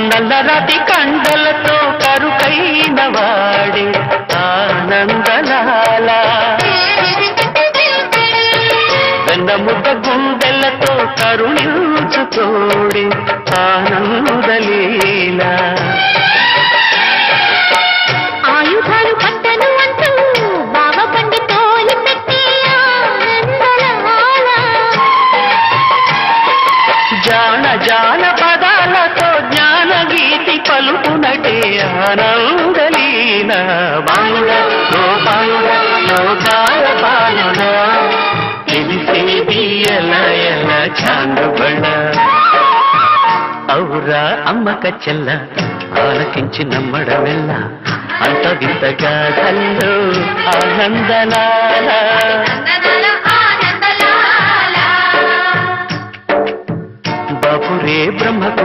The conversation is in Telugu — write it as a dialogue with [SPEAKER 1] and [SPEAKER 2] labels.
[SPEAKER 1] నల్లరాతి కండలతో కరుకైన వాడే ఆనందలాల వెన్నముద్ద గుండెలతో కరుణించుతోడే ఆనందలీల
[SPEAKER 2] ఆయుధాలు పట్టను అంటూ బావ పండి తోలి పెట్టి ఆనందలాల
[SPEAKER 1] జాన జాన పదాలతో జ్ఞాన గీతి పలుకునటే ఆనందలీల బాలుడ గోపాలుడ లోకాల పాలుడ తెలిసేది ఎలా ఎలా చాందబడ ఔరా అమ్మక చెల్ల ఆలకించి నమ్మడమెల్ల అంత వింతగా కల్లో ఆనందలాల బాపురే బ్రహ్మకు